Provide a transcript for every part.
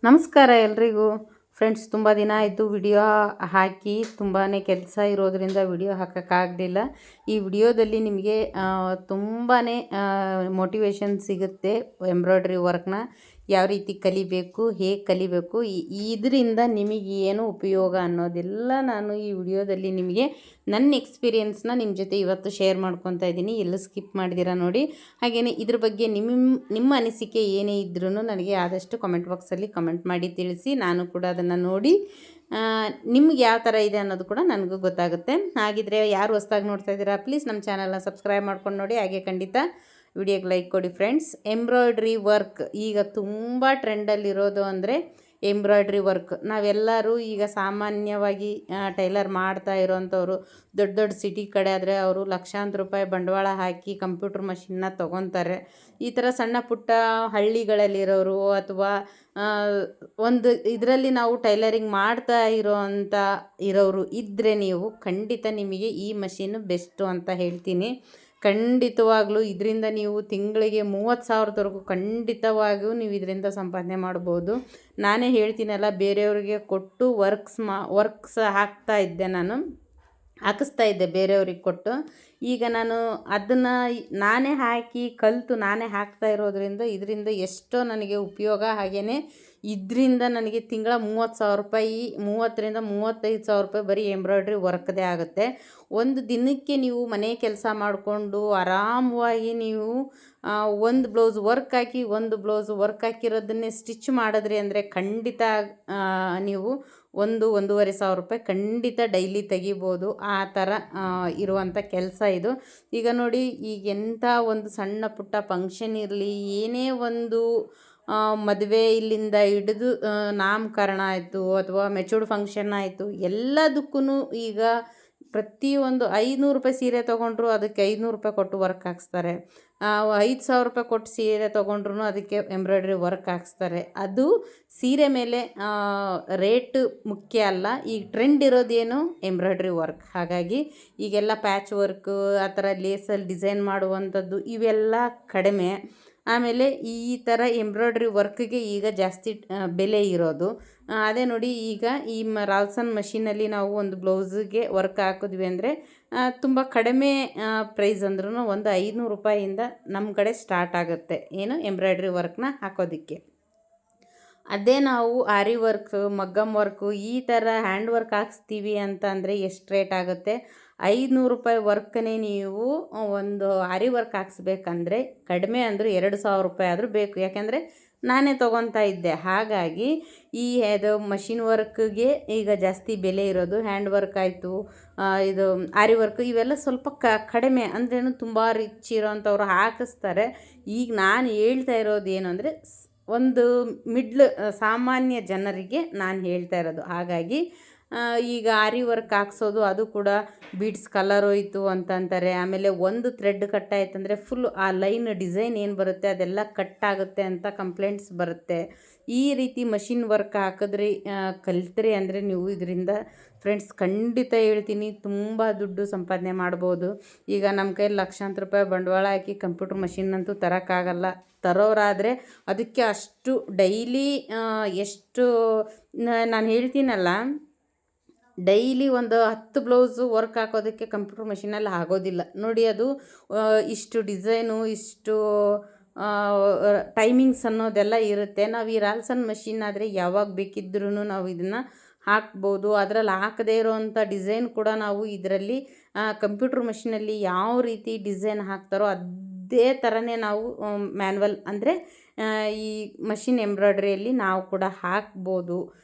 ನಮಸ್ಕಾರ ಎಲ್ರಿಗೂ ಫ್ರೆಂಡ್ಸ್. ತುಂಬ ದಿನ ಆಯಿತು ವಿಡಿಯೋ ಹಾಕಿ, ತುಂಬಾ ಕೆಲಸ ಇರೋದರಿಂದ ವಿಡಿಯೋ ಹಾಕೋಕ್ಕಾಗಲಿಲ್ಲ. ಈ ವಿಡಿಯೋದಲ್ಲಿ ನಿಮಗೆ ತುಂಬಾ ಮೋಟಿವೇಶನ್ ಸಿಗುತ್ತೆ. ಎಂಬ್ರಾಯ್ಡ್ರಿ ವರ್ಕ್ನ ಯಾವ ರೀತಿ ಕಲಿಬೇಕು, ಹೇಗೆ ಕಲಿಬೇಕು, ಇದರಿಂದ ನಿಮಗೆ ಏನು ಉಪಯೋಗ ಅನ್ನೋದೆಲ್ಲ ನಾನು ಈ ವಿಡಿಯೋದಲ್ಲಿ ನಿಮಗೆ ನನ್ನ ಎಕ್ಸ್ಪೀರಿಯೆನ್ಸ್ನ ನಿಮ್ಮ ಜೊತೆ ಇವತ್ತು ಶೇರ್ ಮಾಡ್ಕೊತಾ ಇದ್ದೀನಿ. ಎಲ್ಲ ಸ್ಕಿಪ್ ಮಾಡಿದ್ದೀರಾ ನೋಡಿ. ಹಾಗೆಯೇ ಇದ್ರ ಬಗ್ಗೆ ನಿಮ್ಮ ಅನಿಸಿಕೆ ಏನೇ ಇದ್ರೂ ನನಗೆ ಆದಷ್ಟು ಕಮೆಂಟ್ ಬಾಕ್ಸಲ್ಲಿ ಕಮೆಂಟ್ ಮಾಡಿ ತಿಳಿಸಿ. ನಾನು ಕೂಡ ಅದನ್ನು ನೋಡಿ ನಿಮ್ಗೆ ಯಾವ ಥರ ಇದೆ ಅನ್ನೋದು ಕೂಡ ನನಗೂ ಗೊತ್ತಾಗುತ್ತೆ. ಹಾಗಿದ್ರೆ ಯಾರು ಹೊಸ್ದಾಗಿ ನೋಡ್ತಾ ಇದ್ದೀರಾ, ಪ್ಲೀಸ್ ನಮ್ಮ ಚಾನಲ್ನ ಸಬ್ಸ್ಕ್ರೈಬ್ ಮಾಡ್ಕೊಂಡು ನೋಡಿ. ಹಾಗೆ ಖಂಡಿತ ವಿಡಿಯೋಗೆ ಲೈಕ್ ಕೊಡಿ ಫ್ರೆಂಡ್ಸ್. ಎಂಬ್ರಾಯ್ಡ್ರಿ ವರ್ಕ್ ಈಗ ತುಂಬ ಟ್ರೆಂಡಲ್ಲಿರೋದು ಅಂದರೆ ಎಂಬ್ರಾಯ್ಡ್ರಿ ವರ್ಕ್. ನಾವೆಲ್ಲರೂ ಈಗ ಸಾಮಾನ್ಯವಾಗಿ ಟೈಲರ್ ಮಾಡ್ತಾ ಇರೋವಂಥವ್ರು ದೊಡ್ಡ ದೊಡ್ಡ ಸಿಟಿ ಕಡೆ ಆದರೆ ಅವರು ಲಕ್ಷಾಂತರ ರೂಪಾಯಿ ಬಂಡವಾಳ ಹಾಕಿ ಕಂಪ್ಯೂಟರ್ ಮಷಿನ್ನ ತೊಗೊತಾರೆ. ಈ ಥರ ಸಣ್ಣ ಪುಟ್ಟ ಹಳ್ಳಿಗಳಲ್ಲಿರೋರು ಅಥವಾ ಒಂದು ಇದರಲ್ಲಿ ನಾವು ಟೈಲರಿಂಗ್ ಮಾಡ್ತಾ ಇರೋರು ಇದ್ದರೆ ನೀವು ಖಂಡಿತ ನಿಮಗೆ ಈ ಮಷಿನ್ ಬೆಸ್ಟು ಅಂತ ಹೇಳ್ತೀನಿ. ಖಂಡಿತವಾಗ್ಲೂ ಇದರಿಂದ ನೀವು ತಿಂಗಳಿಗೆ 30,000ದವರೆಗೂ ಖಂಡಿತವಾಗಿಯೂ ನೀವು ಇದರಿಂದ ಸಂಪಾದನೆ ಮಾಡ್ಬೋದು. ನಾನೇ ಹೇಳ್ತೀನಲ್ಲ, ಬೇರೆಯವ್ರಿಗೆ ಕೊಟ್ಟು ವರ್ಕ್ಸ್ ಹಾಕಿಸ್ತಾ ಇದ್ದೆ ಬೇರೆಯವ್ರಿಗೆ ಕೊಟ್ಟು. ಈಗ ನಾನು ಅದನ್ನು ನಾನೇ ಹಾಕಿ ಕಲಿತು ನಾನೇ ಹಾಕ್ತಾ ಇರೋದ್ರಿಂದ ಇದರಿಂದ ಎಷ್ಟೋ ನನಗೆ ಉಪಯೋಗ. ಹಾಗೆಯೇ ಇದರಿಂದ ನನಗೆ ತಿಂಗಳ 30,000 ರೂಪಾಯಿ, 30,000ರಿಂದ 35,000 ರೂಪಾಯಿ ಬರೀ ಎಂಬ್ರಾಯ್ಡ್ರಿ ವರ್ಕ್ದೇ ಆಗುತ್ತೆ. ಒಂದು ದಿನಕ್ಕೆ ನೀವು ಮನೆ ಕೆಲಸ ಮಾಡಿಕೊಂಡು ಆರಾಮವಾಗಿ ನೀವು ಒಂದು ಬ್ಲೌಸ್ ವರ್ಕ್ ಹಾಕಿ ಒಂದು ಬ್ಲೌಸ್ ವರ್ಕ್ ಹಾಕಿರೋದನ್ನೇ ಸ್ಟಿಚ್ ಮಾಡಿದ್ರಿ ಅಂದರೆ ಖಂಡಿತ ನೀವು 1,500 ರೂಪಾಯಿ ಖಂಡಿತ ಡೈಲಿ ತೆಗಿಬೋದು. ಆ ಥರ ಇರುವಂಥ ಕೆಲಸ ಇದು. ಈಗ ನೋಡಿ, ಈಗ ಎಂಥ ಒಂದು ಸಣ್ಣ ಪುಟ್ಟ ಫಂಕ್ಷನ್ ಇರಲಿ, ಏನೇ ಒಂದು ಮದುವೆ ಇಲ್ಲಿಂದ ಹಿಡಿದು ನಾಮಕರಣ ಆಯಿತು ಅಥವಾ ಮೆಚೂರ್ಡ್ ಫಂಕ್ಷನ್ ಆಯಿತು, ಎಲ್ಲದಕ್ಕೂ ಈಗ ಪ್ರತಿಯೊಂದು 500 ರೂಪಾಯಿ ಸೀರೆ ತೊಗೊಂಡ್ರು ಅದಕ್ಕೆ 500 ರೂಪಾಯಿ ಕೊಟ್ಟು ವರ್ಕ್ ಹಾಕ್ಸ್ತಾರೆ. 5,000 ರೂಪಾಯಿ ಕೊಟ್ಟು ಸೀರೆ ತೊಗೊಂಡ್ರು ಅದಕ್ಕೆ ಎಂಬ್ರಾಯ್ಡ್ರಿ ವರ್ಕ್ ಹಾಕ್ಸ್ತಾರೆ. ಅದು ಸೀರೆ ಮೇಲೆ ರೇಟ್ ಮುಖ್ಯ ಅಲ್ಲ. ಈಗ ಟ್ರೆಂಡ್ ಇರೋದೇನು ಎಂಬ್ರಾಯ್ಡ್ರಿ ವರ್ಕ್. ಹಾಗಾಗಿ ಈಗೆಲ್ಲ ಪ್ಯಾಚ್ ವರ್ಕ್, ಆ ಥರ ಲೇಸಲ್ಲಿ ಡಿಸೈನ್ ಮಾಡುವಂಥದ್ದು ಇವೆಲ್ಲ ಕಡಿಮೆ. ಆಮೇಲೆ ಈ ಥರ ಎಂಬ್ರಾಯ್ಡ್ರಿ ವರ್ಕ್ಗೆ ಈಗ ಜಾಸ್ತಿ ಬೆಲೆ ಇರೋದು. ಅದೇ ನೋಡಿ, ಈಗ ಈ ರಾಲ್ಸನ್ ಮಷೀನಲ್ಲಿ ನಾವು ಒಂದು ಬ್ಲೌಸಿಗೆ ವರ್ಕ್ ಹಾಕಿದ್ವಿ ಅಂದರೆ ತುಂಬ ಕಡಿಮೆ ಪ್ರೈಸ್ ಅಂದ್ರೂ ಒಂದು 500 ರೂಪಾಯಿಯಿಂದ ನಮ್ಮ ಕಡೆ ಸ್ಟಾರ್ಟ್ ಆಗುತ್ತೆ ಏನು ಎಂಬ್ರಾಯ್ಡ್ರಿ ವರ್ಕ್ನ ಹಾಕೋದಕ್ಕೆ. ಅದೇ ನಾವು ಆರಿ ವರ್ಕ್, ಮಗ್ಗಮ್ ವರ್ಕು ಈ ಥರ ಹ್ಯಾಂಡ್ ವರ್ಕ್ ಹಾಕ್ಸ್ತೀವಿ ಅಂತ ಅಂದರೆ ಎಷ್ಟು ರೇಟ್ ಆಗುತ್ತೆ? 500 ರೂಪಾಯಿ ವರ್ಕನ್ನೇ ನೀವು ಒಂದು ಆರಿ ವರ್ಕ್ ಹಾಕ್ಸ್ಬೇಕಂದ್ರೆ ಕಡಿಮೆ ಅಂದರೂ 2,000 ರೂಪಾಯಿ ಆದರೂ ಬೇಕು. ಯಾಕೆಂದರೆ ನಾನೇ ತೊಗೊತಾ ಇದ್ದೆ. ಹಾಗಾಗಿ ಅದು ಮಷಿನ್ ವರ್ಕ್ಗೆ ಈಗ ಜಾಸ್ತಿ ಬೆಲೆ ಇರೋದು. ಹ್ಯಾಂಡ್ ವರ್ಕ್ ಆಯಿತು, ಇದು ಆರಿ ವರ್ಕ್ ಇವೆಲ್ಲ ಸ್ವಲ್ಪ ಕಡಿಮೆ ಅಂದ್ರೇನು ತುಂಬ ರಿಚ್ ಇರೋವಂಥವ್ರು ಹಾಕಿಸ್ತಾರೆ. ಈಗ ನಾನು ಹೇಳ್ತಾ ಇರೋದು ಏನು ಅಂದರೆ ಒಂದು ಸಾಮಾನ್ಯ ಜನರಿಗೆ ನಾನು ಹೇಳ್ತಾ ಇರೋದು. ಹಾಗಾಗಿ ಈಗ ಆರಿ ವರ್ಕ್ ಹಾಕ್ಸೋದು ಅದು ಕೂಡ ಬೀಡ್ಸ್ ಕಲರ್ ಹೋಯ್ತು ಅಂತಂತಾರೆ. ಆಮೇಲೆ ಒಂದು ಥ್ರೆಡ್ ಕಟ್ಟಾಯ್ತಂದರೆ ಫುಲ್ ಆ ಲೈನ್ ಡಿಸೈನ್ ಏನು ಬರುತ್ತೆ ಅದೆಲ್ಲ ಕಟ್ಟಾಗುತ್ತೆ ಅಂತ ಕಂಪ್ಲೇಂಟ್ಸ್ ಬರುತ್ತೆ. ಈ ರೀತಿ ಮಷಿನ್ ವರ್ಕ್ ಹಾಕಿದ್ರಿ ಕಲಿತ್ರಿ ಅಂದರೆ ನೀವು ಇದರಿಂದ ಫ್ರೆಂಡ್ಸ್ ಖಂಡಿತ ಹೇಳ್ತೀನಿ ತುಂಬ ದುಡ್ಡು ಸಂಪಾದನೆ ಮಾಡ್ಬೋದು. ಈಗ ನಮ್ಮ ಕೈಯಲ್ಲಿ ಲಕ್ಷಾಂತರ ರೂಪಾಯಿ ಬಂಡವಾಳ ಹಾಕಿ ಕಂಪ್ಯೂಟರ್ ಮಷಿನ್ ಅಂತೂ ತರೋಕ್ಕಾಗಲ್ಲ. ತರೋರಾದರೆ ಅದಕ್ಕೆ ಅಷ್ಟು ಡೈಲಿ ಎಷ್ಟು ನಾನು ಹೇಳ್ತೀನಲ್ಲ, ಡೈಲಿ ಒಂದು 10 ಬ್ಲೌಸು ವರ್ಕ್ ಹಾಕೋದಕ್ಕೆ ಕಂಪ್ಯೂಟರ್ ಮಷಿನಲ್ಲಿ ಆಗೋದಿಲ್ಲ ನೋಡಿ. ಅದು ಇಷ್ಟು ಡಿಸೈನು, ಇಷ್ಟು ಟೈಮಿಂಗ್ಸ್ ಅನ್ನೋದೆಲ್ಲ ಇರುತ್ತೆ. ನಾವು ಈ ರಾಲ್ಸನ್ ಮಷಿನ್ ಆದರೆ ಯಾವಾಗ ಬೇಕಿದ್ರೂ ನಾವು ಇದನ್ನು ಹಾಕ್ಬೋದು. ಅದರಲ್ಲಿ ಹಾಕದೇ ಇರೋವಂಥ ಡಿಸೈನ್ ಕೂಡ ನಾವು ಇದರಲ್ಲಿ ಕಂಪ್ಯೂಟರ್ ಮಷಿನಲ್ಲಿ ಯಾವ ರೀತಿ ಡಿಸೈನ್ ಹಾಕ್ತಾರೋ ಅದೇ ಥರನೇ ನಾವು ಮ್ಯಾನ್ಯಲ್ ಅಂದರೆ ಈ ಮಷಿನ್ ಎಂಬ್ರಾಯ್ಡ್ರಿಯಲ್ಲಿ ನಾವು ಕೂಡ ಹಾಕ್ಬೋದು.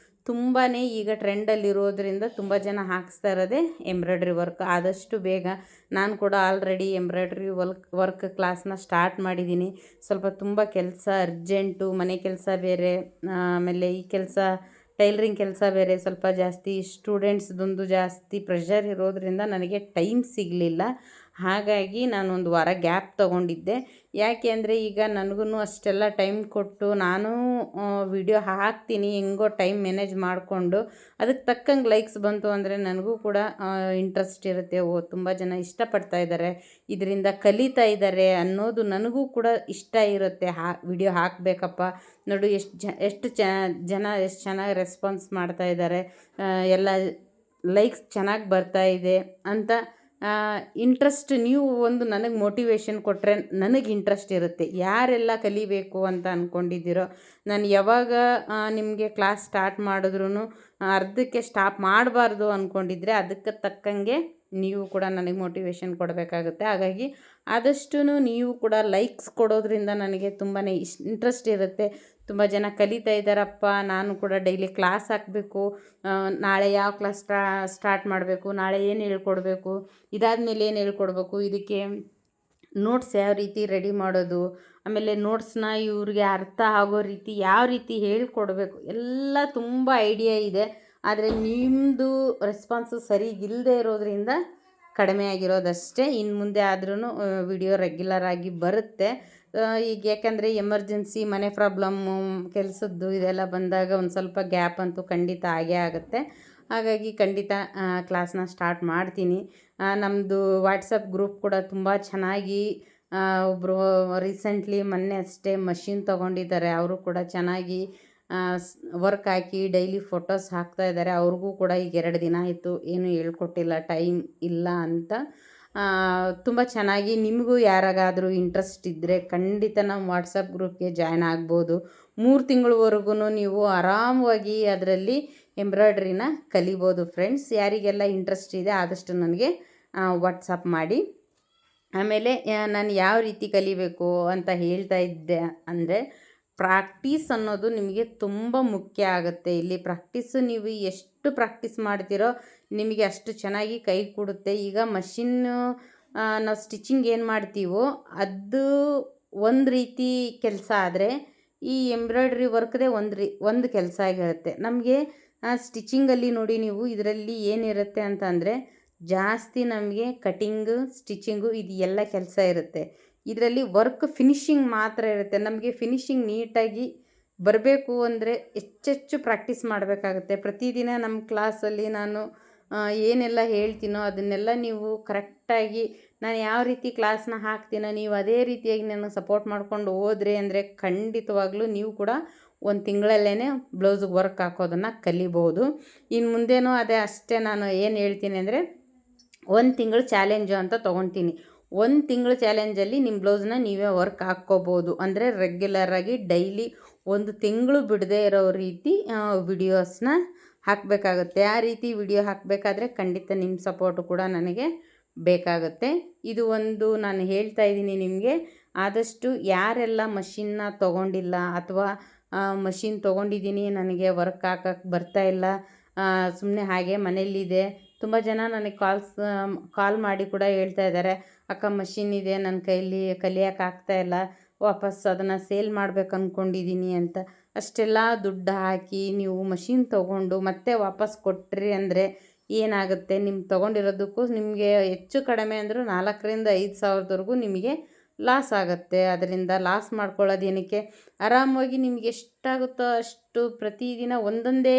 ತುಂಬಾ ಈಗ ಟ್ರೆಂಡಲ್ಲಿರೋದ್ರಿಂದ ತುಂಬ ಜನ ಹಾಕಿಸ್ತಾ ಇರೋದೇ ಎಂಬ್ರಾಯ್ಡ್ರಿ ವರ್ಕ್. ಆದಷ್ಟು ಬೇಗ ನಾನು ಕೂಡ ಆಲ್ರೆಡಿ ಎಂಬ್ರಾಯ್ಡ್ರಿ ವರ್ಕ್ ಕ್ಲಾಸ್ನ ಸ್ಟಾರ್ಟ್ ಮಾಡಿದ್ದೀನಿ. ಸ್ವಲ್ಪ ತುಂಬ ಕೆಲಸ ಅರ್ಜೆಂಟು, ಮನೆ ಕೆಲಸ ಬೇರೆ, ಆಮೇಲೆ ಈ ಕೆಲಸ ಟೈಲರಿಂಗ್ ಕೆಲಸ ಬೇರೆ ಸ್ವಲ್ಪ ಜಾಸ್ತಿ, ಸ್ಟೂಡೆಂಟ್ಸ್ದೊಂದು ಜಾಸ್ತಿ ಪ್ರೆಷರ್ ಇರೋದ್ರಿಂದ ನನಗೆ ಟೈಮ್ ಸಿಗಲಿಲ್ಲ. ಹಾಗಾಗಿ ನಾನು ಒಂದು ವಾರ ಗ್ಯಾಪ್ ತೊಗೊಂಡಿದ್ದೆ. ಯಾಕೆ ಅಂದರೆ ಈಗ ನನಗೂ ಅಷ್ಟೆಲ್ಲ ಟೈಮ್ ಕೊಟ್ಟು ನಾನು ವಿಡಿಯೋ ಹಾಕ್ತೀನಿ ಹೆಂಗೋ ಟೈಮ್ ಮ್ಯಾನೇಜ್ ಮಾಡಿಕೊಂಡು, ಅದಕ್ಕೆ ತಕ್ಕಂಗೆ ಲೈಕ್ಸ್ ಬಂತು ಅಂದರೆ ನನಗೂ ಕೂಡ ಇಂಟ್ರೆಸ್ಟ್ ಇರುತ್ತೆ. ತುಂಬ ಜನ ಇಷ್ಟಪಡ್ತಾ ಇದ್ದಾರೆ, ಇದರಿಂದ ಕಲಿತಾ ಇದ್ದಾರೆ ಅನ್ನೋದು ನನಗೂ ಕೂಡ ಇಷ್ಟ ಇರುತ್ತೆ. ವಿಡಿಯೋ ಹಾಕಬೇಕಪ್ಪ, ನೋಡು ಎಷ್ಟು ಜನ ಎಷ್ಟು ಚೆನ್ನಾಗಿ ರೆಸ್ಪಾನ್ಸ್ ಮಾಡ್ತಾ ಇದ್ದಾರೆ, ಎಲ್ಲ ಲೈಕ್ಸ್ ಚೆನ್ನಾಗಿ ಬರ್ತಾ ಇದೆ ಅಂತ ಇಂಟ್ರೆಸ್ಟ್ ನೀವು ಒಂದು ನನಗೆ ಮೋಟಿವೇಶನ್ ಕೊಟ್ಟರೆ ನನಗೆ ಇಂಟ್ರೆಸ್ಟ್ ಇರುತ್ತೆ. ಯಾರೆಲ್ಲ ಕಲಿಬೇಕು ಅಂತ ಅಂದ್ಕೊಂಡಿದ್ದೀರೋ, ನಾನು ಯಾವಾಗ ನಿಮಗೆ ಕ್ಲಾಸ್ ಸ್ಟಾರ್ಟ್ ಮಾಡಿದ್ರೂ ಅರ್ಧಕ್ಕೆ ಸ್ಟಾಪ್ ಮಾಡಬಾರ್ದು ಅಂದ್ಕೊಂಡಿದ್ರೆ ಅದಕ್ಕೆ ತಕ್ಕಂಗೆ ನೀವು ಕೂಡ ನನಗೆ ಮೋಟಿವೇಶನ್ ಕೊಡಬೇಕಾಗುತ್ತೆ. ಹಾಗಾಗಿ ಆದಷ್ಟು ನೀವು ಕೂಡ ಲೈಕ್ಸ್ ಕೊಡೋದ್ರಿಂದ ನನಗೆ ತುಂಬಾ ಇಂಟ್ರೆಸ್ಟ್ ಇರುತ್ತೆ. ತುಂಬ ಜನ ಕಲಿತಾ ಇದ್ದಾರಪ್ಪ, ನಾನು ಕೂಡ ಡೈಲಿ ಕ್ಲಾಸ್ ಹಾಕಬೇಕು, ನಾಳೆ ಯಾವ ಕ್ಲಾಸ್ ಸ್ಟಾರ್ಟ್ ಮಾಡಬೇಕು, ನಾಳೆ ಏನು ಹೇಳ್ಕೊಡ್ಬೇಕು, ಇದಾದಮೇಲೆ ಏನು ಹೇಳ್ಕೊಡ್ಬೇಕು, ಇದಕ್ಕೆ ನೋಟ್ಸ್ ಯಾವ ರೀತಿ ರೆಡಿ ಮಾಡೋದು, ಆಮೇಲೆ ನೋಟ್ಸ್ನ ಇವ್ರಿಗೆ ಅರ್ಥ ಆಗೋ ರೀತಿ ಯಾವ ರೀತಿ ಹೇಳ್ಕೊಡ್ಬೇಕು, ಎಲ್ಲ ತುಂಬ ಐಡಿಯಾ ಇದೆ. ಆದರೆ ನಿಮ್ಮದು ರೆಸ್ಪಾನ್ಸು ಸರಿಗಿಲ್ಲದೆ ಇರೋದ್ರಿಂದ ಕಡಿಮೆ ಆಗಿರೋದಷ್ಟೇ. ಇನ್ನು ಮುಂದೆ ಆದ್ರೂ ವಿಡಿಯೋ ರೆಗ್ಯುಲರಾಗಿ ಬರುತ್ತೆ. ಈಗ ಯಾಕಂದರೆ ಎಮರ್ಜೆನ್ಸಿ ಮನೆ ಪ್ರಾಬ್ಲಮ್ಮು ಕೆಲಸದ್ದು ಇದೆಲ್ಲ ಬಂದಾಗ ಒಂದು ಸ್ವಲ್ಪ ಗ್ಯಾಪ್ ಅಂತೂ ಖಂಡಿತ ಆಗೇ ಆಗುತ್ತೆ. ಹಾಗಾಗಿ ಖಂಡಿತ ಕ್ಲಾಸ್ನ ಸ್ಟಾರ್ಟ್ ಮಾಡ್ತೀನಿ. ನಮ್ಮದು ವಾಟ್ಸಪ್ ಗ್ರೂಪ್ ಕೂಡ ತುಂಬ ಚೆನ್ನಾಗಿ ಒಬ್ಬರು ರೀಸೆಂಟ್ಲಿ ಮೊನ್ನೆ ಅಷ್ಟೇ ಮಷಿನ್ ತೊಗೊಂಡಿದ್ದಾರೆ. ಅವರು ಕೂಡ ಚೆನ್ನಾಗಿ ವರ್ಕ್ ಹಾಕಿ ಡೈಲಿ ಫೋಟೋಸ್ ಹಾಕ್ತಾ ಇದ್ದಾರೆ. ಅವ್ರಿಗೂ ಕೂಡ ಈಗ 2 ದಿನ ಆಯಿತು, ಏನೂ ಹೇಳ್ಕೊಟ್ಟಿಲ್ಲ, ಟೈಮ್ ಇಲ್ಲ ಅಂತ. ತುಂಬ ಚೆನ್ನಾಗಿ ನಿಮಗೂ ಯಾರಿಗಾದರೂ ಇಂಟ್ರೆಸ್ಟ್ ಇದ್ದರೆ ಖಂಡಿತ ನಮ್ಮ ವಾಟ್ಸಪ್ ಗ್ರೂಪ್ಗೆ ಜಾಯ್ನ್ ಆಗ್ಬೋದು. 3 ತಿಂಗಳವರೆಗೂ ನೀವು ಆರಾಮವಾಗಿ ಅದರಲ್ಲಿ ಎಂಬ್ರಾಯ್ಡ್ರಿನ ಕಲಿಬೋದು ಫ್ರೆಂಡ್ಸ್. ಯಾರಿಗೆಲ್ಲ ಇಂಟ್ರೆಸ್ಟ್ ಇದೆ ಆದಷ್ಟು ನನಗೆ ವಾಟ್ಸಪ್ ಮಾಡಿ. ಆಮೇಲೆ ನಾನು ಯಾವ ರೀತಿ ಕಲಿಬೇಕು ಅಂತ ಹೇಳ್ತಾ ಇದ್ದೆ ಅಂದರೆ, ಪ್ರಾಕ್ಟೀಸ್ ಅನ್ನೋದು ನಿಮಗೆ ತುಂಬ ಮುಖ್ಯ ಆಗುತ್ತೆ. ಇಲ್ಲಿ ಪ್ರಾಕ್ಟೀಸು ನೀವು ಎಷ್ಟು ಪ್ರಾಕ್ಟೀಸ್ ಮಾಡ್ತೀರೋ ನಿಮಗೆ ಅಷ್ಟು ಚೆನ್ನಾಗಿ ಕೈ ಕೊಡುತ್ತೆ. ಈಗ ಮಷಿನ್ನು ನಾವು ಸ್ಟಿಚಿಂಗ್ ಏನು ಮಾಡ್ತೀವೋ ಅದು ಒಂದು ರೀತಿ ಕೆಲಸ ಆದರೆ, ಈ ಎಂಬ್ರಾಯ್ಡ್ರಿ ವರ್ಕ್ದೇ ಒಂದು ಕೆಲಸ ಆಗಿರುತ್ತೆ. ನಮಗೆ ಸ್ಟಿಚಿಂಗಲ್ಲಿ ನೋಡಿ, ನೀವು ಇದರಲ್ಲಿ ಏನಿರುತ್ತೆ ಅಂತ ಅಂದರೆ ಜಾಸ್ತಿ ನಮಗೆ ಕಟಿಂಗು, ಸ್ಟಿಚಿಂಗು ಇದು ಎಲ್ಲ ಕೆಲಸ ಇರುತ್ತೆ. ಇದರಲ್ಲಿ ವರ್ಕ್ ಫಿನಿಶಿಂಗ್ ಮಾತ್ರ ಇರುತ್ತೆ. ನಮಗೆ ಫಿನಿಶಿಂಗ್ ನೀಟಾಗಿ ಬರಬೇಕು ಅಂದರೆ ಹೆಚ್ಚೆಚ್ಚು ಪ್ರಾಕ್ಟೀಸ್ ಮಾಡಬೇಕಾಗುತ್ತೆ. ಪ್ರತಿದಿನ ನಮ್ಮ ಕ್ಲಾಸಲ್ಲಿ ನಾನು ಏನೆಲ್ಲ ಹೇಳ್ತೀನೋ ಅದನ್ನೆಲ್ಲ ನೀವು ಕರೆಕ್ಟಾಗಿ, ನಾನು ಯಾವ ರೀತಿ ಕ್ಲಾಸ್ನ ಹಾಕ್ತೀನೋ ನೀವು ಅದೇ ರೀತಿಯಾಗಿ ನನಗೆ ಸಪೋರ್ಟ್ ಮಾಡ್ಕೊಂಡು ಹೋದ್ರಿ ಅಂದರೆ ಖಂಡಿತವಾಗ್ಲೂ ನೀವು ಕೂಡ 1 ತಿಂಗಳಲ್ಲೇ ಬ್ಲೌಸಿಗೆ ವರ್ಕ್ ಹಾಕೋದನ್ನು ಕಲಿಬೋದು. ಇನ್ನು ಮುಂದೇನೂ ಅಷ್ಟೇ. ನಾನು ಏನು ಹೇಳ್ತೀನಿ ಅಂದರೆ 1 ತಿಂಗಳು ಚಾಲೆಂಜು ಅಂತ ತೊಗೊತೀನಿ. 1 ತಿಂಗಳು ಚಾಲೆಂಜಲ್ಲಿ ನಿಮ್ಮ ಬ್ಲೌಸ್ನ ನೀವೇ ವರ್ಕ್ ಹಾಕ್ಕೋಬೋದು. ಅಂದರೆ ರೆಗ್ಯುಲರಾಗಿ ಡೈಲಿ 1 ತಿಂಗಳು ಬಿಡದೇ ಇರೋ ರೀತಿ ವಿಡಿಯೋಸ್ನ ಹಾಕಬೇಕಾಗುತ್ತೆ. ಆ ರೀತಿ ವಿಡಿಯೋ ಹಾಕಬೇಕಾದ್ರೆ ಖಂಡಿತ ನಿಮ್ಮ ಸಪೋರ್ಟು ಕೂಡ ನನಗೆ ಬೇಕಾಗುತ್ತೆ. ಇದು ಒಂದು ನಾನು ಹೇಳ್ತಾ ಇದ್ದೀನಿ ನಿಮಗೆ. ಆದಷ್ಟು ಯಾರೆಲ್ಲ ಮಷಿನ್ನ ತೊಗೊಂಡಿಲ್ಲ ಅಥವಾ ಮಷಿನ್ ತೊಗೊಂಡಿದ್ದೀನಿ ನನಗೆ ವರ್ಕ್ ಹಾಕಕ್ಕೆ ಬರ್ತಾಯಿಲ್ಲ, ಸುಮ್ಮನೆ ಹಾಗೆ ಮನೇಲಿದೆ, ತುಂಬ ಜನ ನನಗೆ ಕಾಲ್ ಮಾಡಿ ಕೂಡ ಹೇಳ್ತಾ ಇದ್ದಾರೆ, ಅಕ್ಕ ಮಷಿನ್ ಇದೆ ನನ್ನ ಕೈಲಿ ಕಲಿಯೋಕೆ ಆಗ್ತಾಯಿಲ್ಲ, ವಾಪಸ್ ಅದನ್ನು ಸೇಲ್ ಮಾಡ್ಬೇಕು ಅಂದ್ಕೊಂಡಿದ್ದೀನಿ ಅಂತ. ಅಷ್ಟೆಲ್ಲ ದುಡ್ಡು ಹಾಕಿ ನೀವು ಮಷಿನ್ ತೊಗೊಂಡು ಮತ್ತೆ ವಾಪಸ್ ಕೊಟ್ರಿ ಅಂದರೆ ಏನಾಗುತ್ತೆ, ನಿಮ್ಮ ತೊಗೊಂಡಿರೋದಕ್ಕೂ ನಿಮಗೆ ಹೆಚ್ಚು ಕಡಿಮೆ ಅಂದರೂ 4,000 5 ಸಾವಿರದವರೆಗೂ ನಿಮಗೆ ಲಾಸ್ ಆಗುತ್ತೆ. ಅದರಿಂದ ಲಾಸ್ ಮಾಡ್ಕೊಳ್ಳೋದೇನಕ್ಕೆ, ಆರಾಮವಾಗಿ ನಿಮಗೆ ಎಷ್ಟಾಗುತ್ತೋ ಅಷ್ಟು ಪ್ರತಿದಿನ ಒಂದೊಂದೇ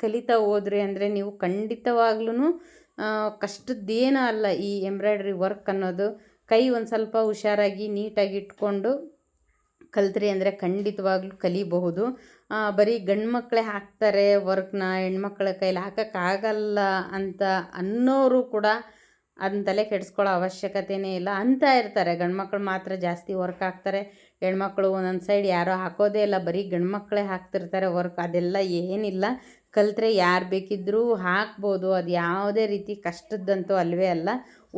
ಕಲಿತಾ ಹೋದ್ರಿ ಅಂದರೆ ನೀವು ಖಂಡಿತವಾಗ್ಲೂ ಕಷ್ಟದ್ದೇನೂ ಅಲ್ಲ. ಈ ಎಂಬ್ರಾಯ್ಡ್ರಿ ವರ್ಕ್ ಅನ್ನೋದು ಕೈ ಒಂದು ಸ್ವಲ್ಪ ಹುಷಾರಾಗಿ ನೀಟಾಗಿ ಇಟ್ಕೊಂಡು ಕಲ್ತ್ರಿ ಅಂದರೆ ಖಂಡಿತವಾಗ್ಲೂ ಕಲಿಬಹುದು. ಬರೀ ಗಂಡು ಮಕ್ಕಳೇ ಹಾಕ್ತಾರೆ ವರ್ಕ್ನ, ಹೆಣ್ಮಕ್ಳ ಕೈಲಿ ಹಾಕೋಕ್ಕಾಗಲ್ಲ ಅಂತ ಅನ್ನೋರು ಕೂಡ ಅದನ್ನ ತಲೆ ಕೆಡಿಸ್ಕೊಳ್ಳೋ ಅವಶ್ಯಕತೆಯೇ ಇಲ್ಲ. ಅಂತ ಇರ್ತಾರೆ, ಗಂಡು ಮಕ್ಕಳು ಮಾತ್ರ ಜಾಸ್ತಿ ವರ್ಕ್ ಹಾಕ್ತಾರೆ, ಹೆಣ್ಮಕ್ಳು ಒಂದೊಂದು ಸೈಡ್ ಯಾರೋ ಹಾಕೋದೇ ಇಲ್ಲ, ಬರೀ ಗಂಡು ಮಕ್ಕಳೇ ಹಾಕ್ತಿರ್ತಾರೆ ವರ್ಕ್. ಅದೆಲ್ಲ ಏನಿಲ್ಲ, ಕಲಿತ್ರೆ ಯಾರು ಬೇಕಿದ್ದರೂ ಹಾಕ್ಬೋದು. ಅದು ಯಾವುದೇ ರೀತಿ ಕಷ್ಟದ್ದಂತೂ ಅಲ್ಲವೇ ಅಲ್ಲ.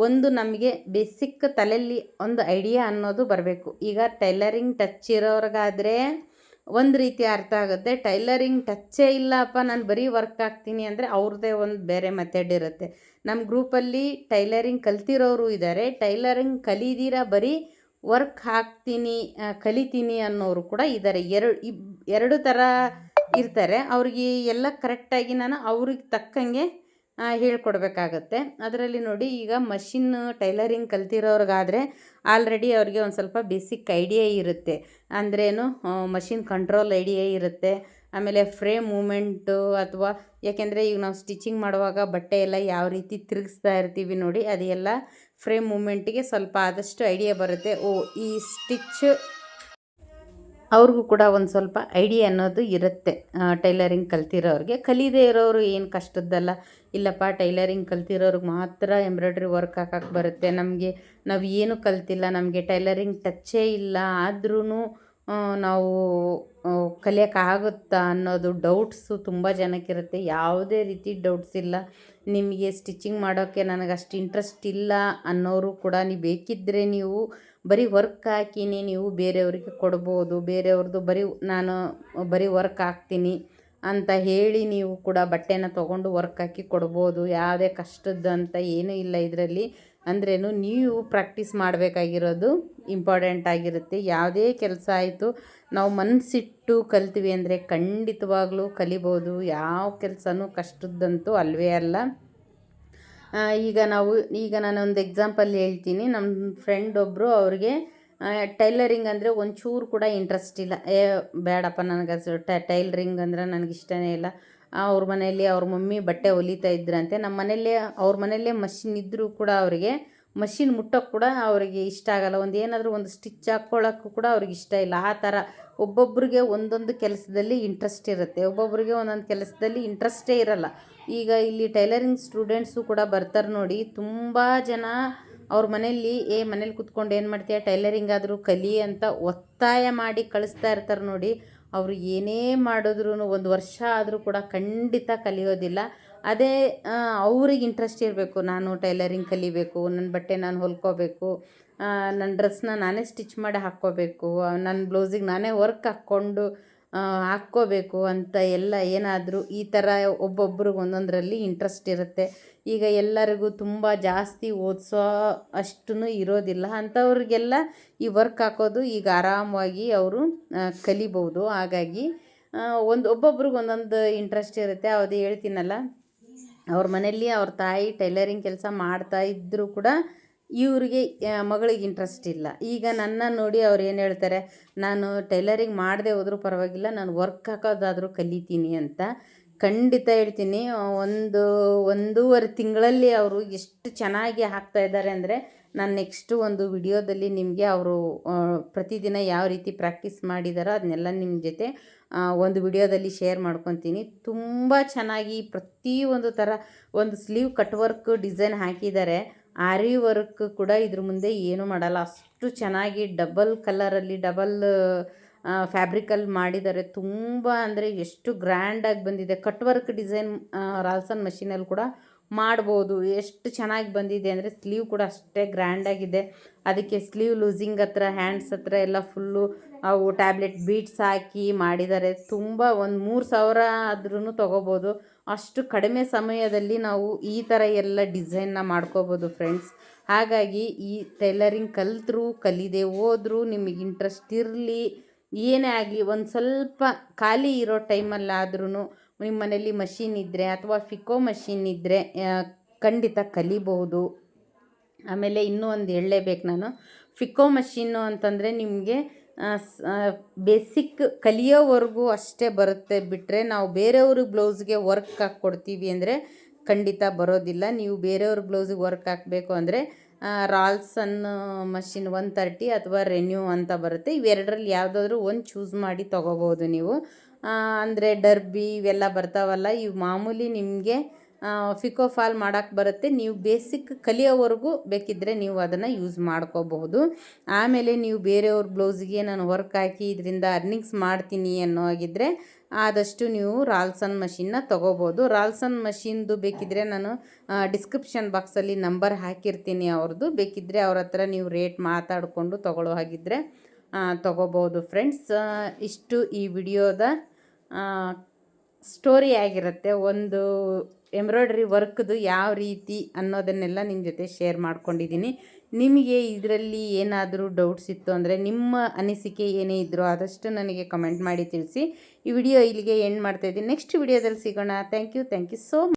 ಒಂದು ನಮಗೆ ಬೇಸಿಕ್ ತಲೆಯಲ್ಲಿ ಒಂದು ಐಡಿಯಾ ಅನ್ನೋದು ಬರಬೇಕು. ಈಗ ಟೈಲರಿಂಗ್ ಟಚ್ ಇರೋರಿಗಾದರೆ ಒಂದು ರೀತಿ ಅರ್ಥ ಆಗುತ್ತೆ. ಟೈಲರಿಂಗ್ ಟಚ್ಚೇ ಇಲ್ಲಪ್ಪ ನಾನು ಬರೀ ವರ್ಕ್ ಹಾಕ್ತೀನಿ ಅಂದರೆ ಅವ್ರದ್ದೇ ಒಂದು ಬೇರೆ ಮೆಥಡ್ ಇರುತ್ತೆ. ನಮ್ಮ ಗ್ರೂಪಲ್ಲಿ ಟೈಲರಿಂಗ್ ಕಲ್ತಿರೋರು ಇದ್ದಾರೆ, ಟೈಲರಿಂಗ್ ಕಲಿದಿರ ಬರೀ ವರ್ಕ್ ಹಾಕ್ತೀನಿ ಕಲಿತೀನಿ ಅನ್ನೋರು ಕೂಡ ಇದ್ದಾರೆ. ಎರಡು ಥರ ಇರ್ತಾರೆ. ಅವ್ರಿಗೆ ಎಲ್ಲ ಕರೆಕ್ಟಾಗಿ ನಾನು ಅವ್ರಿಗೆ ತಕ್ಕಂಗೆ ಹೇಳ್ಕೊಡ್ಬೇಕಾಗತ್ತೆ. ಅದರಲ್ಲಿ ನೋಡಿ ಈಗ ಮಷಿನ್ ಟೈಲರಿಂಗ್ ಕಲ್ತಿರೋರ್ಗಾದರೆ ಆಲ್ರೆಡಿ ಅವ್ರಿಗೆ ಒಂದು ಸ್ವಲ್ಪ ಬೇಸಿಕ್ ಐಡಿಯಾ ಇರುತ್ತೆ. ಅಂದ್ರೇನು ಮಷಿನ್ ಕಂಟ್ರೋಲ್ ಐಡಿಯಾ ಇರುತ್ತೆ. ಆಮೇಲೆ ಫ್ರೇಮ್ ಮೂಮೆಂಟು ಅಥವಾ ಯಾಕೆಂದರೆ ಈಗ ನಾವು ಸ್ಟಿಚಿಂಗ್ ಮಾಡುವಾಗ ಬಟ್ಟೆ ಎಲ್ಲ ಯಾವ ರೀತಿ ತಿರುಗಿಸ್ತಾ ಇರ್ತೀವಿ ನೋಡಿ, ಅದೆಲ್ಲ ಫ್ರೇಮ್ ಮೂಮೆಂಟಿಗೆ ಸ್ವಲ್ಪ ಆದಷ್ಟು ಐಡಿಯಾ ಬರುತ್ತೆ. ಈ ಸ್ಟಿಚ್ ಅವ್ರಿಗೂ ಕೂಡ ಒಂದು ಸ್ವಲ್ಪ ಐಡಿಯಾ ಅನ್ನೋದು ಇರುತ್ತೆ ಟೈಲರಿಂಗ್ ಕಲ್ತಿರೋರಿಗೆ. ಕಲಿಯದೇ ಇರೋರು ಏನು ಕಷ್ಟದ್ದಲ್ಲ, ಇಲ್ಲಪ್ಪ ಟೈಲರಿಂಗ್ ಕಲ್ತಿರೋರಿಗೆ ಮಾತ್ರ ಎಂಬ್ರಾಯ್ಡ್ರಿ ವರ್ಕ್ ಹಾಕಕ್ಕೆ ಬರುತ್ತೆ, ನಮಗೆ ನಾವು ಏನು ಕಲ್ತಿಲ್ಲ, ನಮಗೆ ಟೈಲರಿಂಗ್ ಟಚ್ಚೇ ಇಲ್ಲ, ಆದ್ರೂ ನಾವು ಕಲಿಯೋಕ್ಕಾಗುತ್ತಾ ಅನ್ನೋದು ಡೌಟ್ಸು ತುಂಬ ಜನಕ್ಕಿರುತ್ತೆ. ಯಾವುದೇ ರೀತಿ ಡೌಟ್ಸ್ ಇಲ್ಲ. ನಿಮಗೆ ಸ್ಟಿಚಿಂಗ್ ಮಾಡೋಕ್ಕೆ ನನಗೆ ಅಷ್ಟು ಇಂಟ್ರೆಸ್ಟ್ ಇಲ್ಲ ಅನ್ನೋರು ಕೂಡ ನೀವು ಬೇಕಿದ್ದರೆ ನೀವು ಬರೀ ವರ್ಕ್ ಹಾಕಿನೇ ನೀವು ಬೇರೆಯವ್ರಿಗೆ ಕೊಡ್ಬೋದು. ಬೇರೆಯವ್ರದ್ದು ನಾನು ಬರೀ ವರ್ಕ್ ಹಾಕ್ತೀನಿ ಅಂತ ಹೇಳಿ ನೀವು ಕೂಡ ಬಟ್ಟೆನ ತೊಗೊಂಡು ವರ್ಕ್ ಹಾಕಿ ಕೊಡ್ಬೋದು. ಯಾವುದೇ ಕಷ್ಟದಂತ ಏನೂ ಇಲ್ಲ ಇದರಲ್ಲಿ. ಅಂದ್ರೇನು ನೀವು ಪ್ರಾಕ್ಟೀಸ್ ಮಾಡಬೇಕಾಗಿರೋದು ಇಂಪಾರ್ಟೆಂಟ್ ಆಗಿರುತ್ತೆ. ಯಾವುದೇ ಕೆಲಸ ಆಯಿತು ನಾವು ಮನಸ್ಸಿಟ್ಟು ಕಲ್ತೀವಿ ಅಂದರೆ ಖಂಡಿತವಾಗ್ಲೂ ಕಲಿಬೋದು. ಯಾವ ಕೆಲಸನೂ ಕಷ್ಟದ್ದಂತೂ ಅಲ್ವೇ ಅಲ್ಲ. ಈಗ ನಾನೊಂದು ಎಕ್ಸಾಂಪಲ್ ಹೇಳ್ತೀನಿ. ನಮ್ಮ ಫ್ರೆಂಡ್ ಒಬ್ಬರು, ಅವ್ರಿಗೆ ಟೈಲರಿಂಗ್ ಅಂದರೆ ಒಂಚೂರು ಕೂಡ ಇಂಟ್ರೆಸ್ಟ್ ಇಲ್ಲ. ಬೇಡಪ್ಪ ನನಗೆ ಟೈಲರಿಂಗ್ ಅಂದರೆ ನನಗಿಷ್ಟನೇ ಇಲ್ಲ. ಅವ್ರ ಮನೆಯಲ್ಲಿ ಅವ್ರ ಮಮ್ಮಿ ಬಟ್ಟೆ ಹೊಲಿತಾ ಇದ್ರಂತೆ. ನಮ್ಮ ಮನೆಯಲ್ಲೇ ಅವ್ರ ಮನೆಯಲ್ಲೇ ಮಷಿನ್ ಇದ್ದರೂ ಕೂಡ ಅವರಿಗೆ ಮಷಿನ್ ಮುಟ್ಟೋಕ್ಕೆ ಕೂಡ ಅವರಿಗೆ ಇಷ್ಟ ಆಗಲ್ಲ. ಏನಾದರೂ ಒಂದು ಸ್ಟಿಚ್ ಹಾಕ್ಕೊಳ್ಳೋಕ್ಕೂ ಕೂಡ ಅವ್ರಿಗೆ ಇಷ್ಟ ಇಲ್ಲ. ಆ ಥರ ಒಬ್ಬೊಬ್ಬರಿಗೆ ಒಂದೊಂದು ಕೆಲಸದಲ್ಲಿ ಇಂಟ್ರೆಸ್ಟ್ ಇರುತ್ತೆ, ಒಬ್ಬೊಬ್ಬರಿಗೆ ಒಂದೊಂದು ಕೆಲಸದಲ್ಲಿ ಇಂಟ್ರೆಸ್ಟೇ ಇರಲ್ಲ. ಈಗ ಇಲ್ಲಿ ಟೈಲರಿಂಗ್ ಸ್ಟೂಡೆಂಟ್ಸು ಕೂಡ ಬರ್ತಾರೆ ನೋಡಿ. ತುಂಬ ಜನ ಅವ್ರ ಮನೇಲಿ ಕೂತ್ಕೊಂಡು ಏನು ಮಾಡ್ತೀಯ ಟೈಲರಿಂಗ್ ಆದರೂ ಕಲಿ ಅಂತ ಒತ್ತಾಯ ಮಾಡಿ ಕಳಿಸ್ತಾ ಇರ್ತಾರೆ ನೋಡಿ. ಅವರು ಏನೇ ಮಾಡಿದ್ರೂ 1 ವರ್ಷ ಆದರೂ ಕೂಡ ಖಂಡಿತ ಕಲಿಯೋದಿಲ್ಲ. ಅದೇ ಅವ್ರಿಗೆ ಇಂಟ್ರೆಸ್ಟ್ ಇರಬೇಕು, ನಾನು ಟೈಲರಿಂಗ್ ಕಲಿಬೇಕು, ನನ್ನ ಬಟ್ಟೆ ನಾನು ಹೊಲ್ಕೋಬೇಕು, ನನ್ನ ಡ್ರೆಸ್ನ ನಾನೇ ಸ್ಟಿಚ್ ಮಾಡಿ ಹಾಕ್ಕೋಬೇಕು, ನನ್ನ ಬ್ಲೌಸಿಗೆ ನಾನೇ ವರ್ಕ್ ಹಾಕ್ಕೋಬೇಕು ಅಂತ ಎಲ್ಲ ಏನಾದರೂ ಈ ಥರ ಒಬ್ಬೊಬ್ರಿಗೆ ಒಂದೊಂದರಲ್ಲಿ ಇಂಟ್ರೆಸ್ಟ್ ಇರುತ್ತೆ. ಈಗ ಎಲ್ಲರಿಗೂ ತುಂಬ ಜಾಸ್ತಿ ಓದಿಸೋ ಅಷ್ಟೂ ಇರೋದಿಲ್ಲ. ಅಂಥವ್ರಿಗೆಲ್ಲ ಈ ವರ್ಕ್ ಹಾಕೋದು ಈಗ ಆರಾಮವಾಗಿ ಅವರು ಕಲಿಬೋದು. ಹಾಗಾಗಿ ಒಬ್ಬೊಬ್ರಿಗೆ ಒಂದೊಂದು ಇಂಟ್ರೆಸ್ಟ್ ಇರುತ್ತೆ. ಅದು ಹೇಳ್ತೀನಲ್ಲ, ಅವ್ರ ಮನೆಯಲ್ಲಿ ಅವ್ರ ತಾಯಿ ಟೈಲರಿಂಗ್ ಕೆಲಸ ಮಾಡ್ತಾ ಇದ್ದರೂ ಕೂಡ ಇವ್ರಿಗೆ ಮಗಳಿಗೆ ಇಂಟ್ರೆಸ್ಟ್ ಇಲ್ಲ. ಈಗ ನನ್ನ ನೋಡಿ ಅವ್ರು ಏನು ಹೇಳ್ತಾರೆ, ನಾನು ಟೈಲರಿಂಗ್ ಮಾಡದೆ ಹೋದರೂ ಪರವಾಗಿಲ್ಲ, ನಾನು ವರ್ಕ್ ಹಾಕೋದಾದರೂ ಕಲಿತೀನಿ ಅಂತ. ಖಂಡಿತ ಹೇಳ್ತೀನಿ, 1-1.5 ತಿಂಗಳಲ್ಲಿ ಅವರು ಎಷ್ಟು ಚೆನ್ನಾಗಿ ಹಾಕ್ತಾಯಿದ್ದಾರೆ ಅಂದರೆ, ನಾನು ನೆಕ್ಸ್ಟು ಒಂದು ವಿಡಿಯೋದಲ್ಲಿ ನಿಮಗೆ ಅವರು ಪ್ರತಿದಿನ ಯಾವ ರೀತಿ ಪ್ರಾಕ್ಟೀಸ್ ಮಾಡಿದಾರೋ ಅದನ್ನೆಲ್ಲ ನಿಮ್ಮ ಜೊತೆ ಒಂದು ವಿಡಿಯೋದಲ್ಲಿ ಶೇರ್ ಮಾಡ್ಕೊತೀನಿ. ತುಂಬ ಚೆನ್ನಾಗಿ ಪ್ರತಿಯೊಂದು ಥರ ಒಂದು ಸ್ಲೀವ್ ಕಟ್ ವರ್ಕ್ ಡಿಸೈನ್ ಹಾಕಿದ್ದಾರೆ. ಆರಿ ವರ್ಕ್ ಕೂಡ ಇದ್ರ ಮುಂದೆ ಏನೂ ಮಾಡಲ್ಲ, ಅಷ್ಟು ಚೆನ್ನಾಗಿ ಡಬಲ್ ಕಲರಲ್ಲಿ ಫ್ಯಾಬ್ರಿಕಲ್ಲಿ ಮಾಡಿದ್ದಾರೆ. ತುಂಬ ಅಂದರೆ ಎಷ್ಟು ಗ್ರ್ಯಾಂಡಾಗಿ ಬಂದಿದೆ. ಕಟ್ ವರ್ಕ್ ಡಿಸೈನ್ ರಾಲ್ಸನ್ ಮಷೀನಲ್ಲಿ ಕೂಡ ಮಾಡ್ಬೋದು. ಎಷ್ಟು ಚೆನ್ನಾಗಿ ಬಂದಿದೆ ಅಂದರೆ ಸ್ಲೀವ್ ಕೂಡ ಅಷ್ಟೇ ಗ್ರ್ಯಾಂಡಾಗಿದೆ. ಅದಕ್ಕೆ ಸ್ಲೀವ್ ಲೂಸಿಂಗ್ ಹತ್ರ, ಹ್ಯಾಂಡ್ಸ್ ಹತ್ರ ಎಲ್ಲ ಫುಲ್ಲು ಅವು ಟ್ಯಾಬ್ಲೆಟ್ ಬೀಡ್ಸ್ ಹಾಕಿ ಮಾಡಿದ್ದಾರೆ. ತುಂಬ 3,000 ಆದ್ರೂ ತೊಗೋಬೋದು. ಅಷ್ಟು ಕಡಿಮೆ ಸಮಯದಲ್ಲಿ ನಾವು ಈ ಥರ ಎಲ್ಲ ಡಿಸೈನ್ನ ಮಾಡ್ಕೋಬೋದು ಫ್ರೆಂಡ್ಸ್. ಹಾಗಾಗಿ ಈ ಟೈಲರಿಂಗ್ ಕಲಿದೇ ಹೋದರೂ ನಿಮಗೆ ಇಂಟ್ರೆಸ್ಟ್ ಇರಲಿ, ಏನೇ ಆಗಲಿ, ಒಂದು ಸ್ವಲ್ಪ ಖಾಲಿ ಇರೋ ಟೈಮಲ್ಲಾದ್ರೂ ನಿಮ್ಮ ಮನೇಲಿ ಮಷೀನ್ ಇದ್ದರೆ ಅಥವಾ ಫಿಕೋ ಮಷೀನ್ ಇದ್ದರೆ ಖಂಡಿತ ಕಲಿಬಹುದು. ಆಮೇಲೆ ಇನ್ನೂ ಒಂದು ಹೇಳಲೇಬೇಕು ನಾನು, ಫಿಕೋ ಮಷೀನು ಅಂತಂದರೆ ನಿಮಗೆ ಬೇಸಿಕ್ ಕಲಿಯೋವರೆಗೂ ಅಷ್ಟೇ ಬರುತ್ತೆ. ಬಿಟ್ಟರೆ ನಾವು ಬೇರೆಯವ್ರಿಗೆ ಬ್ಲೌಸ್ಗೆ ವರ್ಕ್ ಹಾಕ್ಕೊಡ್ತೀವಿ ಅಂದರೆ ಖಂಡಿತ ಬರೋದಿಲ್ಲ. ನೀವು ಬೇರೆಯವ್ರ ಬ್ಲೌಸಿಗೆ ವರ್ಕ್ ಹಾಕಬೇಕು ಅಂದರೆ ರಾಲ್ಸನ್ ಮಷಿನ್ 130 ಅಥವಾ ರೆನ್ಯೂ ಅಂತ ಬರುತ್ತೆ. ಇವೆರಡರಲ್ಲಿ ಯಾವುದಾದ್ರೂ ಒಂದು ಚೂಸ್ ಮಾಡಿ ತೊಗೋಬೋದು ನೀವು. ಅಂದರೆ ಡರ್ಬಿ ಇವೆಲ್ಲ ಬರ್ತಾವಲ್ಲ, ಇವು ಮಾಮೂಲಿ ನಿಮಗೆ ಫಿಕೋ ಫಾಲ್ ಮಾಡೋಕ್ಕೆ ಬರುತ್ತೆ. ನೀವು ಬೇಸಿಕ್ ಕಲಿಯೋವರೆಗೂ ಬೇಕಿದ್ದರೆ ನೀವು ಅದನ್ನು ಯೂಸ್ ಮಾಡ್ಕೋಬಹುದು. ಆಮೇಲೆ ನೀವು ಬೇರೆಯವ್ರ ಬ್ಲೌಸಿಗೆ ನಾನು ವರ್ಕ್ ಹಾಕಿ ಇದರಿಂದ ಅರ್ನಿಂಗ್ಸ್ ಮಾಡ್ತೀನಿ ಅನ್ನೋ ಹಾಗಿದ್ದರೆ ಆದಷ್ಟು ನೀವು ರಾಲ್ಸನ್ ಮಷಿನ್ನ ತೊಗೋಬೋದು. ರಾಲ್ಸನ್ ಮಷಿನ್ದು ಬೇಕಿದ್ದರೆ ನಾನು ಡಿಸ್ಕ್ರಿಪ್ಷನ್ ಬಾಕ್ಸಲ್ಲಿ ನಂಬರ್ ಹಾಕಿರ್ತೀನಿ ಅವ್ರದ್ದು. ಬೇಕಿದ್ದರೆ ಅವ್ರ ಹತ್ರ ನೀವು ರೇಟ್ ಮಾತಾಡಿಕೊಂಡು ತೊಗೊಳ್ಳೋ ಹಾಗಿದ್ದರೆ ತೊಗೋಬೋದು ಫ್ರೆಂಡ್ಸ್. ಇಷ್ಟು ಈ ವಿಡಿಯೋದ ಸ್ಟೋರಿ ಆಗಿರುತ್ತೆ. ಒಂದು ಎಂಬ್ರಾಯ್ಡ್ರಿ ವರ್ಕ್ದು ಯಾವ ರೀತಿ ಅನ್ನೋದನ್ನೆಲ್ಲ ನಿಮ್ಮ ಜೊತೆ ಶೇರ್ ಮಾಡ್ಕೊಂಡಿದ್ದೀನಿ. ನಿಮಗೆ ಇದರಲ್ಲಿ ಏನಾದರೂ ಡೌಟ್ಸ್ ಇತ್ತು ಅಂದರೆ, ನಿಮ್ಮ ಅನಿಸಿಕೆ ಏನೇ ಇದ್ದರೂ ಆದಷ್ಟು ನನಗೆ ಕಮೆಂಟ್ ಮಾಡಿ ತಿಳಿಸಿ. ಈ ವಿಡಿಯೋ ಇಲ್ಲಿಗೆ ಎಂಡ್ ಮಾಡ್ತಾಯಿದ್ದೀನಿ. ನೆಕ್ಸ್ಟ್ ವಿಡಿಯೋದಲ್ಲಿ ಸಿಗೋಣ. Thank you so much.